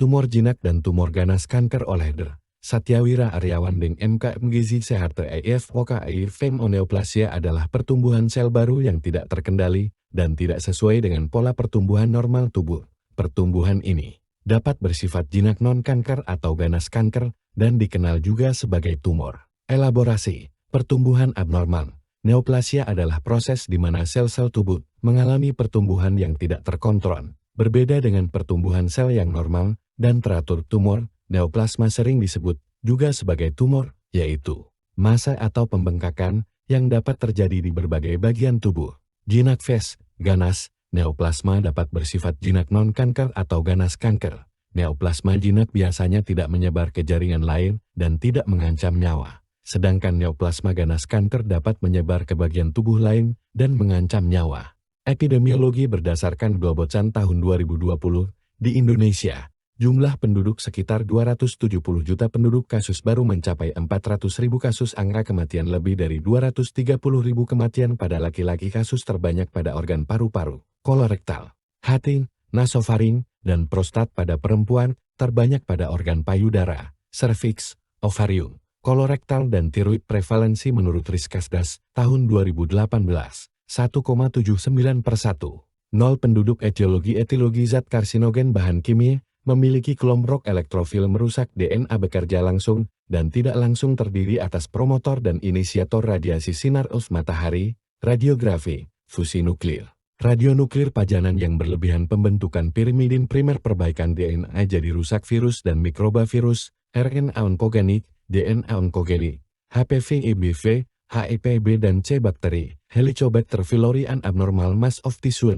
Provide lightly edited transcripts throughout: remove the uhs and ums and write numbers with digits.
tumor jinak dan tumor ganas kanker oleh Dr. Satyawira Aryawan Deng MKM Gizi Sehat TIFOKAI Neoplasia adalah pertumbuhan sel baru yang tidak terkendali dan tidak sesuai dengan pola pertumbuhan normal tubuh. Pertumbuhan ini dapat bersifat jinak non-kanker atau ganas kanker dan dikenal juga sebagai tumor. Elaborasi, pertumbuhan abnormal. Neoplasia adalah proses di mana sel-sel tubuh mengalami pertumbuhan yang tidak terkontrol. Berbeda dengan pertumbuhan sel yang normal dan teratur tumor, neoplasma sering disebut juga sebagai tumor, yaitu massa atau pembengkakan yang dapat terjadi di berbagai bagian tubuh. Jinak fase, ganas, neoplasma dapat bersifat jinak non-kanker atau ganas kanker. Neoplasma jinak biasanya tidak menyebar ke jaringan lain dan tidak mengancam nyawa. Sedangkan neoplasma ganas kanker dapat menyebar ke bagian tubuh lain dan mengancam nyawa. Epidemiologi berdasarkan Globocan tahun 2020, di Indonesia, jumlah penduduk sekitar 270 juta penduduk, kasus baru mencapai 400.000 kasus, angka kematian lebih dari 230.000 kematian pada laki-laki, kasus terbanyak pada organ paru-paru, kolorektal, hati, nasofaring, dan prostat pada perempuan, terbanyak pada organ payudara, serviks, ovarium, kolorektal dan tiroid. Prevalensi menurut Riskasdas tahun 2018, 1,79/1. 0 penduduk. Etiologi zat karsinogen bahan kimia, memiliki kelompok elektrofil merusak DNA, bekerja langsung dan tidak langsung terdiri atas promotor dan inisiator radiasi sinar UV matahari, radiografi, fusi nuklir, radionuklir, pajanan yang berlebihan, pembentukan pirimidin primer, perbaikan DNA jadi rusak virus dan mikroba, virus, RNA onkogenik, DNA onkogenik, HPV, EBV, HIPB dan C bakteri, Helicobacter pylori. An abnormal mass of tissue,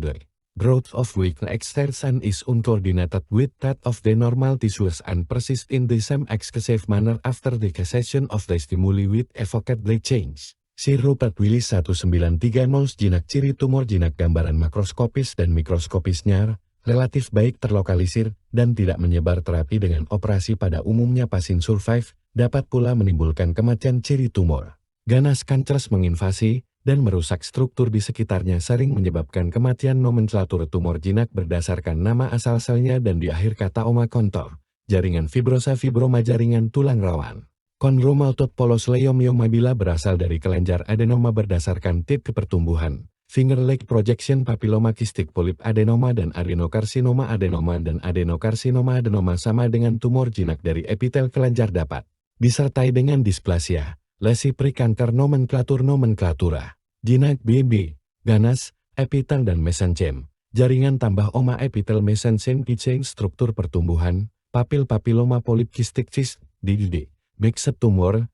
growth of which extension is uncoordinated with that of the normal tissues and persist in the same excessive manner after the cessation of the stimuli with evoked bleed change. Sirupat Willis 1930. Jinak, ciri tumor jinak, gambaran makroskopis dan mikroskopisnya relatif baik terlokalisir dan tidak menyebar. Terapi dengan operasi pada umumnya pasien survive, dapat pula menimbulkan kematian. Ciri tumor ganas cancers menginvasi dan merusak struktur di sekitarnya, sering menyebabkan kematian. Nomenklatur tumor jinak berdasarkan nama asal selnya dan di akhir kata oma, kontor, jaringan fibrosa, fibroma, jaringan tulang rawan. Chondromaltode polos leiomyoma bila berasal dari kelenjar adenoma berdasarkan tipe pertumbuhan. Finger leg projection, papiloma, kistik, polip, adenoma dan adenokarsinoma. Adenoma dan adenokarsinoma. Adenoma sama dengan tumor jinak dari epitel kelenjar, dapat disertai dengan displasia, lesi prekanker. Nomenklatura jinak BB, ganas, epitel dan mesenchem, jaringan tambah oma, epitel, mesenchem, kitchen. Struktur pertumbuhan, papil, papiloma, polip, kistik, cis, DD, mixed tumor,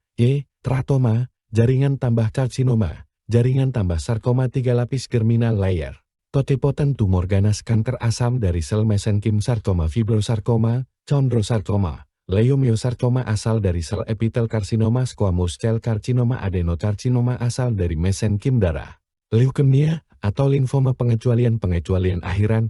teratoma, jaringan tambah karsinoma, jaringan tambah sarkoma, 3 lapis germinal layer. Totipotent tumor ganas kanker asam dari sel mesenkim, sarkoma, fibrosarkoma, chondrosarkoma, leiomyosarkoma asal dari sel epitel, karsinoma, squamous cell carcinoma, adenokarsinoma asal dari mesenkim darah. Leukemia atau limfoma, pengecualian akhiran,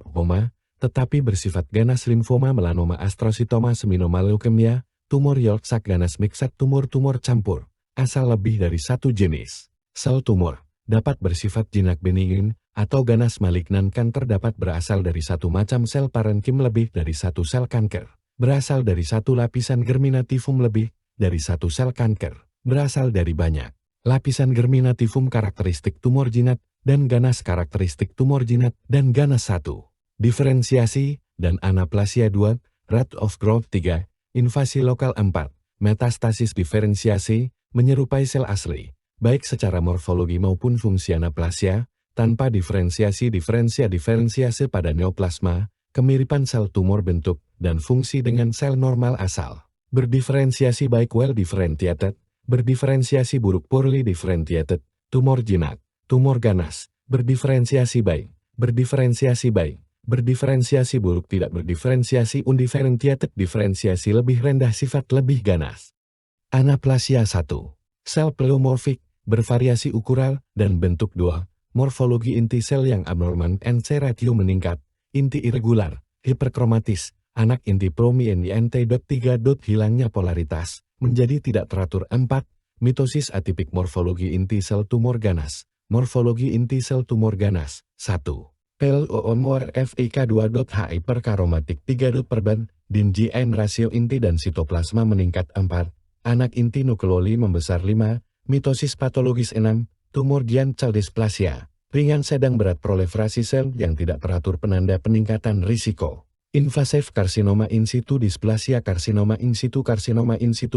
tetapi bersifat ganas, limfoma, melanoma, astrositoma, seminoma. Leukemia, tumor Yorkshire ganas, mixed tumor campur, asal lebih dari satu jenis. Sel tumor dapat bersifat jinak benign atau ganas, malignan. Kanker dapat berasal dari satu macam sel parenkim, lebih dari satu sel kanker, berasal dari satu lapisan germinativum, lebih dari satu sel kanker, berasal dari banyak lapisan germinativum. Karakteristik tumor jinak dan ganas, karakteristik tumor jinak dan ganas 1. Diferensiasi dan anaplasia 2, rate of growth 3, invasi lokal 4, metastasis. Diferensiasi, menyerupai sel asli, baik secara morfologi maupun fungsi. Anaplasia, tanpa diferensiasi. Diferensiasi pada neoplasma, kemiripan sel tumor bentuk dan fungsi dengan sel normal asal. Berdiferensiasi baik, well differentiated, berdiferensiasi buruk, poorly differentiated. Tumor jinak, tumor ganas, berdiferensiasi baik, berdiferensiasi baik, berdiferensiasi buruk, tidak berdiferensiasi, undifferentiated. Diferensiasi lebih rendah, sifat lebih ganas. Anaplasia 1. Sel pleomorfik, bervariasi ukuran dan bentuk. 2. Morfologi inti sel yang abnormal, NC ratio meningkat, inti irregular, hiperkromatis, anak inti prominent. 3. Hilangnya polaritas, menjadi tidak teratur. 4. Mitosis atipik. Morfologi inti sel tumor ganas, morfologi inti sel tumor ganas. 1. PLOMOR FIK 2. Hyperkaromatik. 3. Perban, Din-Gn rasio inti dan sitoplasma meningkat 4, anak inti nukleoli membesar 5, mitosis patologis 6, tumor gian cell dysplasia, ringan sedang berat proliferasi sel yang tidak teratur penanda peningkatan risiko. Invasive karsinoma in situ dysplasia karsinoma in situ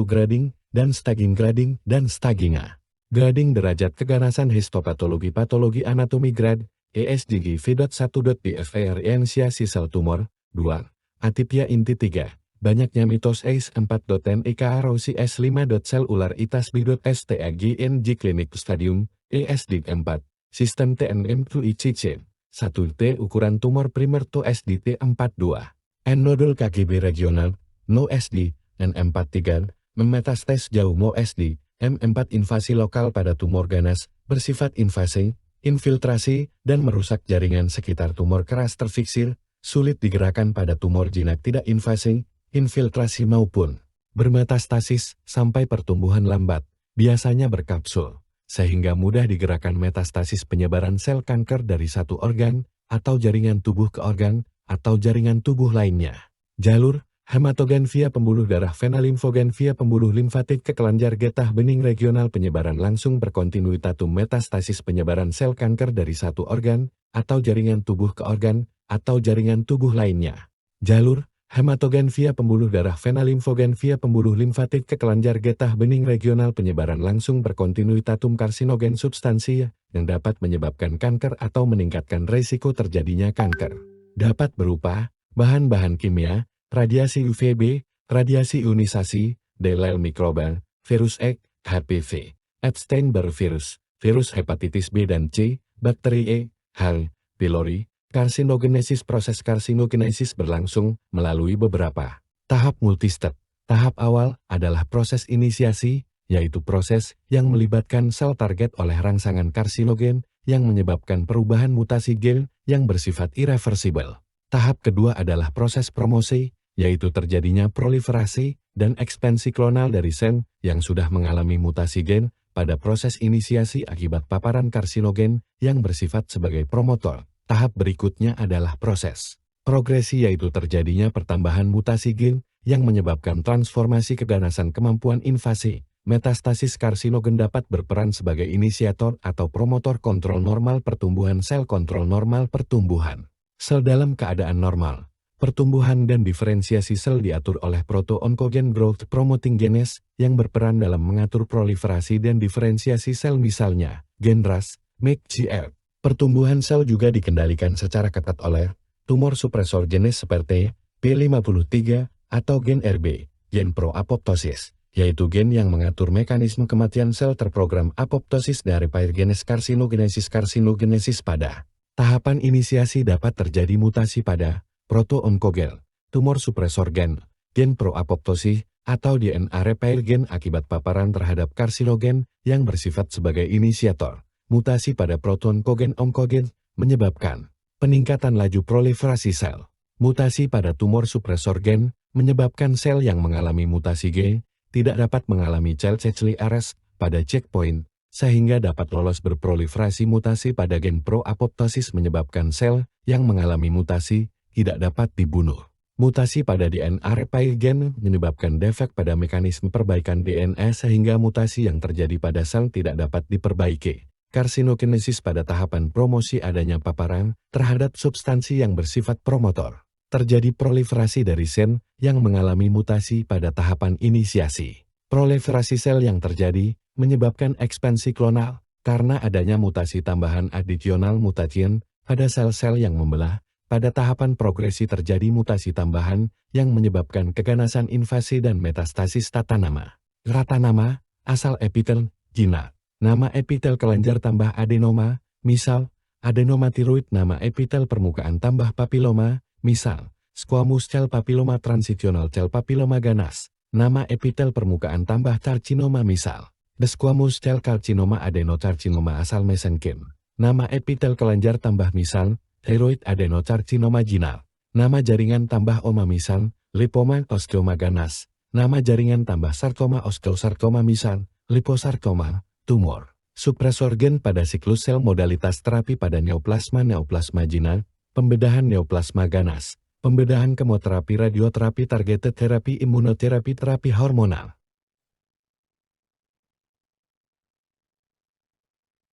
grading, dan staging grading, dan staginga. Grading derajat keganasan histopatologi patologi anatomi grad, ESGG V.1.DFRNsiasi sel tumor, 2. Atipia inti 3. Banyaknya mitos ACE4.NIKROC S5. Sel ular itas B.STAGNG klinik stadium, ESD 4. Sistem TNM2ICC. 1T ukuran tumor primer to SDT 42. N nodul KGB regional, no SD, N43, memetastas jauh mo SD, M4 invasi lokal pada tumor ganas, bersifat invasi, infiltrasi, dan merusak jaringan sekitar tumor keras terfiksir, sulit digerakkan pada tumor jinak tidak invasi, infiltrasi maupun bermetastasis sampai pertumbuhan lambat, biasanya berkapsul, sehingga mudah digerakkan metastasis penyebaran sel kanker dari satu organ, atau jaringan tubuh ke organ, atau jaringan tubuh lainnya. Jalur, hematogen via pembuluh darah vena limfogen via pembuluh limfatik ke kelenjar getah bening regional penyebaran langsung berkontinuitatum metastasis penyebaran sel kanker dari satu organ, atau jaringan tubuh ke organ, atau jaringan tubuh lainnya. Jalur, hematogen via pembuluh darah vena limfogen via pembuluh limfatik ke kelenjar getah bening regional penyebaran langsung berkontinuitatum karsinogen substansi yang dapat menyebabkan kanker atau meningkatkan risiko terjadinya kanker. Dapat berupa bahan-bahan kimia, radiasi UVB, radiasi ionisasi, delel mikroba, virus E, HPV, Epstein-Barr virus, virus hepatitis B dan C, bakteri E, H. pylori. Karsinogenesis proses karsinogenesis berlangsung melalui beberapa tahap multistep. Tahap awal adalah proses inisiasi, yaitu proses yang melibatkan sel target oleh rangsangan karsinogen yang menyebabkan perubahan mutasi gen yang bersifat irreversibel. Tahap kedua adalah proses promosi, yaitu terjadinya proliferasi dan ekspansi klonal dari sel yang sudah mengalami mutasi gen pada proses inisiasi akibat paparan karsinogen yang bersifat sebagai promotor. Tahap berikutnya adalah proses progresi, yaitu terjadinya pertambahan mutasi gen yang menyebabkan transformasi keganasan kemampuan invasi. Metastasis karsinogen dapat berperan sebagai inisiator atau promotor kontrol normal pertumbuhan sel. Kontrol normal pertumbuhan sel dalam keadaan normal. Pertumbuhan dan diferensiasi sel diatur oleh proto-oncogen growth promoting genes yang berperan dalam mengatur proliferasi dan diferensiasi sel, misalnya gen RAS, MECGF. Pertumbuhan sel juga dikendalikan secara ketat oleh tumor supresor genes seperti P53 atau gen RB, gen pro-apoptosis, yaitu gen yang mengatur mekanisme kematian sel terprogram apoptosis dari genes karsinogenesis pada tahapan inisiasi dapat terjadi mutasi pada proto-oncogel, tumor supresor gen pro-apoptosis, atau DNA repair gen akibat paparan terhadap karsinogen yang bersifat sebagai inisiator. Mutasi pada proto-oncogen menyebabkan peningkatan laju proliferasi sel. Mutasi pada tumor supresor gen menyebabkan sel yang mengalami mutasi G tidak dapat mengalami cell arrest pada checkpoint, sehingga dapat lolos berproliferasi. Mutasi pada gen pro-apoptosis menyebabkan sel yang mengalami mutasi tidak dapat dibunuh. Mutasi pada DNA repair gen menyebabkan defek pada mekanisme perbaikan DNA sehingga mutasi yang terjadi pada sel tidak dapat diperbaiki. Karsinogenesis pada tahapan promosi adanya paparan terhadap substansi yang bersifat promotor. Terjadi proliferasi dari sel yang mengalami mutasi pada tahapan inisiasi. Proliferasi sel yang terjadi menyebabkan ekspansi klonal karena adanya mutasi tambahan adisional mutation pada sel-sel yang membelah. Pada tahapan progresi terjadi mutasi tambahan yang menyebabkan keganasan invasi dan metastasis tata nama. Rata nama, asal epitel, jinak. Nama epitel kelenjar tambah adenoma, misal, adenoma tiroid. Nama epitel permukaan tambah papiloma, misal, squamous cell papiloma transitional cell papiloma ganas. Nama epitel permukaan tambah carcinoma, misal, the squamous cell carcinoma adenocarcinoma asal mesenkim. Nama epitel kelenjar tambah misal, thyroid adenocarcinoma ginal. Nama jaringan tambah oma, misal, lipoma osteoma ganas. Nama jaringan tambah sarkoma osteosarkoma, misal, liposarkoma. Tumor supresor gen pada siklus sel modalitas terapi pada neoplasma ginal, pembedahan neoplasma ganas, Pembedahan kemoterapi, radioterapi, targeted terapi, imunoterapi, terapi hormonal.